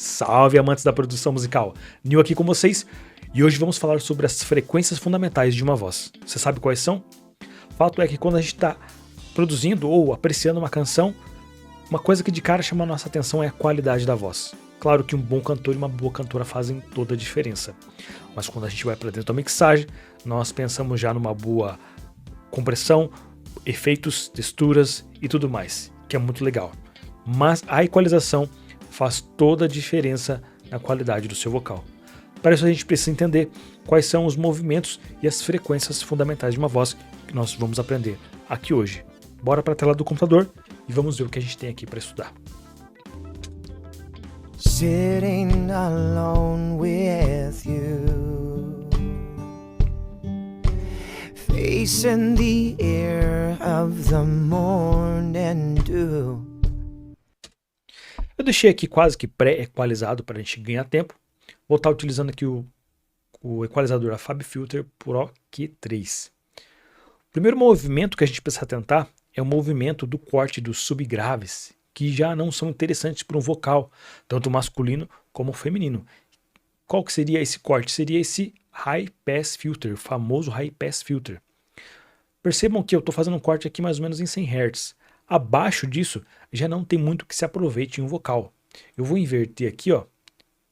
Salve, amantes da produção musical! Nil aqui com vocês, e hoje vamos falar sobre as frequências fundamentais de uma voz. Você sabe quais são? Fato é que quando a gente está produzindo ou apreciando uma canção, uma coisa que de cara chama a nossa atenção é a qualidade da voz. Claro que um bom cantor e uma boa cantora fazem toda a diferença, mas quando a gente vai para dentro da mixagem, nós pensamos já numa boa compressão, efeitos, texturas e tudo mais, que é muito legal. Mas a equalização faz toda a diferença na qualidade do seu vocal. Para isso a gente precisa entender quais são os movimentos e as frequências fundamentais de uma voz que nós vamos aprender aqui hoje. Bora para a tela do computador e vamos ver o que a gente tem aqui para estudar. Sitting alone with you, facing the air of the morning dew. Eu deixei aqui quase que pré-equalizado para a gente ganhar tempo. Vou estar utilizando aqui o equalizador da FabFilter Pro Q3. O primeiro movimento que a gente precisa atentar é o movimento do corte dos subgraves, que já não são interessantes para um vocal, tanto masculino como feminino. Qual que seria esse corte? Seria esse High Pass Filter, o famoso High Pass Filter. Percebam que eu estou fazendo um corte aqui mais ou menos em 100 Hz. Abaixo disso, já não tem muito que se aproveite em um vocal. Eu vou inverter aqui, ó,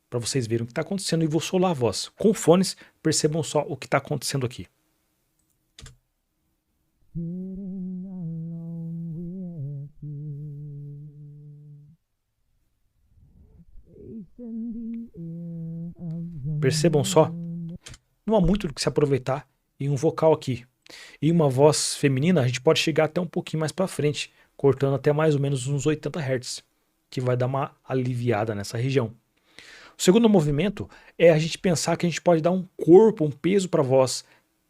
para vocês verem o que está acontecendo e vou solar a voz. Com fones, percebam só o que está acontecendo aqui. Percebam só, não há muito do que se aproveitar em um vocal aqui. Em uma voz feminina, a gente pode chegar até um pouquinho mais para frente, cortando até mais ou menos uns 80 Hz, que vai dar uma aliviada nessa região. O segundo movimento é a gente pensar que a gente pode dar um corpo, um peso para a voz,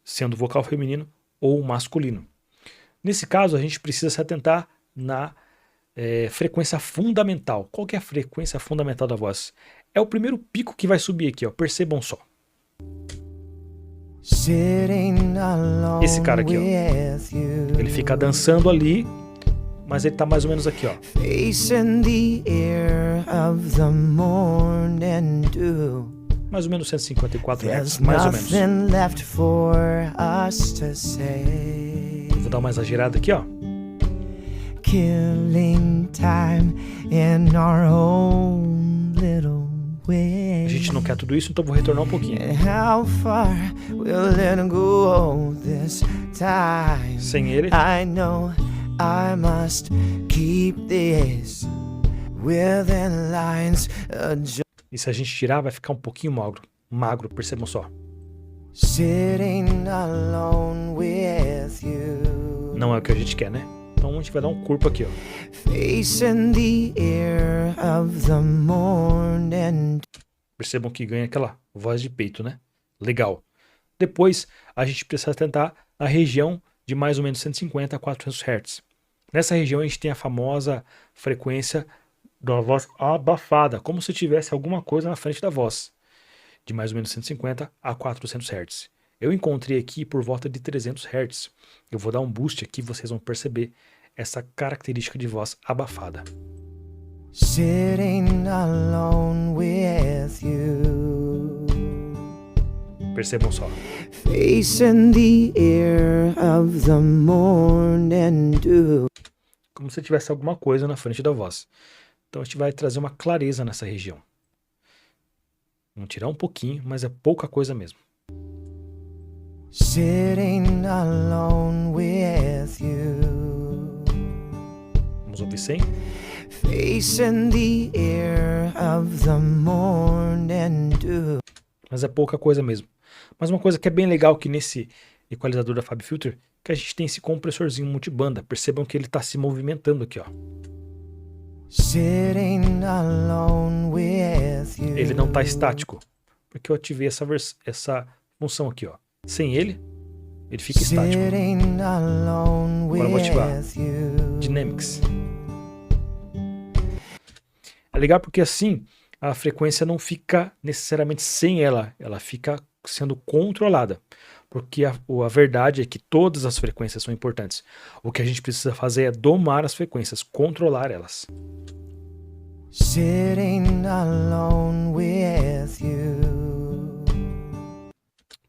sendo vocal feminino ou masculino. Nesse caso, a gente precisa se atentar na frequência fundamental. Qual que é a frequência fundamental da voz? É o primeiro pico que vai subir aqui, ó. Percebam só. Esse cara aqui, ó, ele fica dançando ali, mas ele tá mais ou menos aqui, ó. Mais ou menos 154 Hz, mais ou menos. Vou dar uma exagerada aqui, ó. Killing time in our own little way. A gente não quer tudo isso, então vou retornar um pouquinho. How far will it go this time? Sem ele. I know I must keep this within lines. E se a gente tirar, vai ficar um pouquinho magro, percebam só. Sitting alone with you. Não é o que a gente quer, né? Então a gente vai dar um corpo aqui, ó. Facing the air of the morning. Percebam que ganha aquela voz de peito, né? Legal. Depois, a gente precisa tentar a região de mais ou menos 150 a 400 Hz. Nessa região a gente tem a famosa frequência da voz abafada, como se tivesse alguma coisa na frente da voz, de mais ou menos 150 a 400 Hz. Eu encontrei aqui por volta de 300 Hz. Eu vou dar um boost aqui, vocês vão perceber essa característica de voz abafada. Sitting alone with you. Percebam só. Facing the air of the morning dew. Como se tivesse alguma coisa na frente da voz. Então a gente vai trazer uma clareza nessa região. Vamos tirar um pouquinho, mas é pouca coisa mesmo. Sitting alone with you. Vamos ouvir sem. Facing the air of the morning dew. Mas é pouca coisa mesmo. Mas uma coisa que é bem legal que nesse equalizador da FabFilter, que a gente tem esse compressorzinho multibanda. Percebam que ele está se movimentando aqui, ó. Sitting alone with you. Ele não está estático, porque eu ativei essa função aqui, ó. Sem ele fica estático. Agora eu vou ativar Dynamics. É legal porque assim a frequência não fica necessariamente sem ela fica sendo controlada. Porque a verdade é que todas as frequências são importantes. O que a gente precisa fazer é domar as frequências, controlar elas.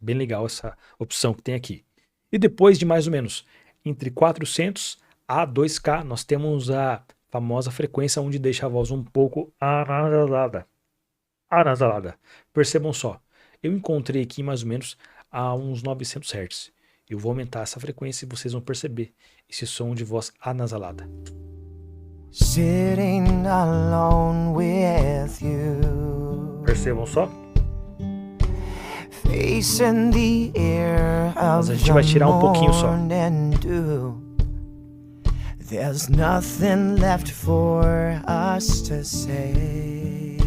Bem legal essa opção que tem aqui. E depois de mais ou menos entre 400 a 2K, nós temos a famosa frequência onde deixa a voz um pouco anasalada. Percebam só, eu encontrei aqui mais ou menos a uns 900 Hz. Eu vou aumentar essa frequência e vocês vão perceber esse som de voz anasalada. Sitting alone with you, Percebam só? facing the air Mas of a gente vai tirar um pouquinho só. morning dew. There's nothing left for us to say,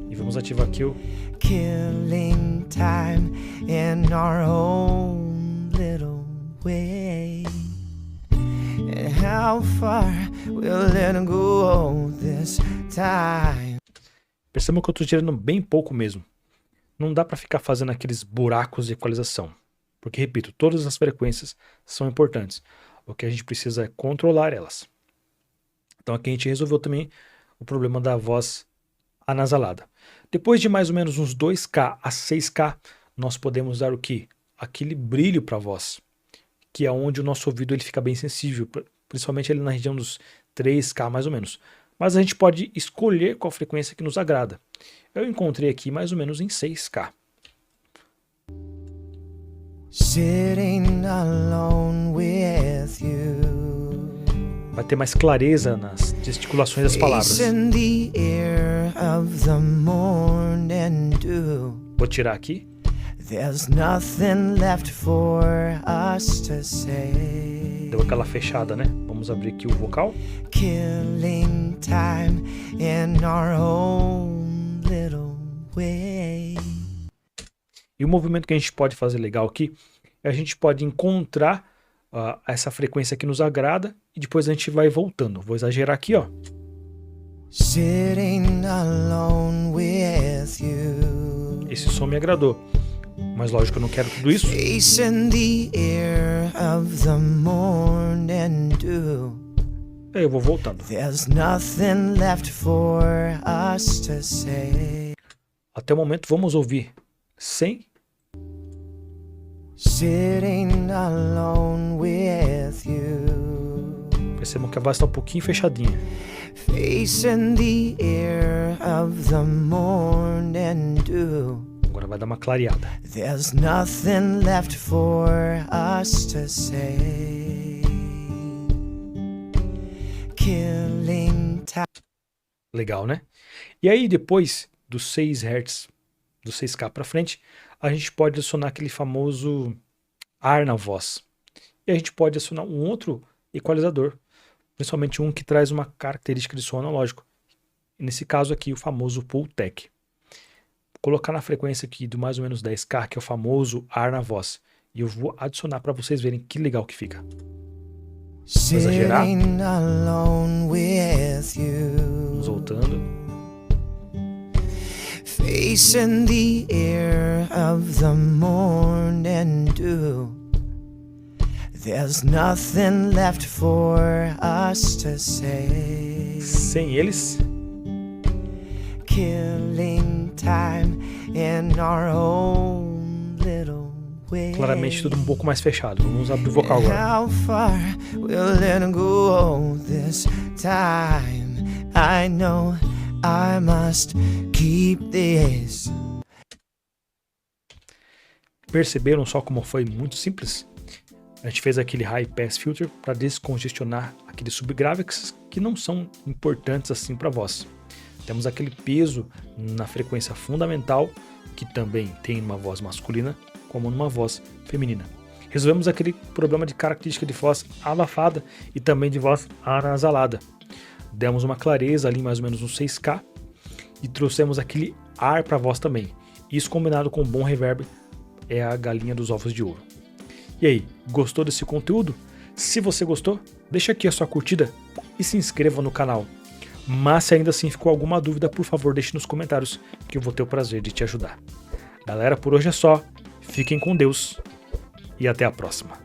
E vamos ativar aqui o... killing time in our own little way. And how far will it go this time? Percebam que eu estou tirando bem pouco mesmo. Não dá para ficar fazendo aqueles buracos de equalização. Porque, repito, todas as frequências são importantes. O que a gente precisa é controlar elas. Então aqui a gente resolveu também o problema da voz anasalada. Depois de mais ou menos uns 2K a 6K, nós podemos dar o quê? Aquele brilho para a voz, que é onde o nosso ouvido ele fica bem sensível, principalmente ali na região dos 3K mais ou menos. Mas a gente pode escolher qual frequência que nos agrada. Eu encontrei aqui mais ou menos em 6K. Sitting alone with you, Vai ter mais clareza nas gesticulações das palavras. facing the air of the morning dew. Vou tirar aqui. There's nothing left for us to say, Deu aquela fechada, né? Vamos abrir aqui o vocal. killing time in our own little way. E o movimento que a gente pode fazer legal aqui é a gente pode encontrar essa frequência que nos agrada e depois a gente vai voltando. Vou exagerar aqui, ó. Sitting alone with you, Esse som me agradou. Mas lógico, eu não quero tudo isso. facing the air of the morning dew. Aí eu vou voltando. There's nothing left for us to say, Até o momento, vamos ouvir sem. sitting alone with you, Percebam que a voz está um pouquinho fechadinha. facing the air of the morning dew. Agora vai dar uma clareada. There's nothing left for us to say, killing time. Legal, né? E aí depois dos 6 Hz, do 6K para frente, a gente pode adicionar aquele famoso ar na voz. E a gente pode adicionar um outro equalizador, principalmente um que traz uma característica de som analógico. Nesse caso aqui, o famoso Pultec. Vou colocar na frequência aqui do mais ou menos 10K, que é o famoso ar na voz. E eu vou adicionar para vocês verem que legal que fica. exagerar. Sitting alone with you, Vamos voltando. facing the air of the morning dew. There's nothing left for us to say, Sem eles, killing time in our own little way. claramente tudo um pouco mais fechado. Vamos abrir o vocal agora. How far will it go this time? I know I must keep this. Perceberam só como foi muito simples? A gente fez aquele High Pass Filter para descongestionar aqueles subgraves que não são importantes assim para a voz. Temos aquele peso na frequência fundamental, que também tem numa voz masculina, como numa voz feminina. Resolvemos aquele problema de característica de voz abafada e também de voz anasalada. Demos uma clareza ali, mais ou menos uns 6K, e trouxemos aquele ar para a voz também. Isso combinado com um bom reverb é a galinha dos ovos de ouro. E aí, gostou desse conteúdo? Se você gostou, deixa aqui a sua curtida e se inscreva no canal. Mas se ainda assim ficou alguma dúvida, por favor deixe nos comentários que eu vou ter o prazer de te ajudar. Galera, por hoje é só. Fiquem com Deus e até a próxima.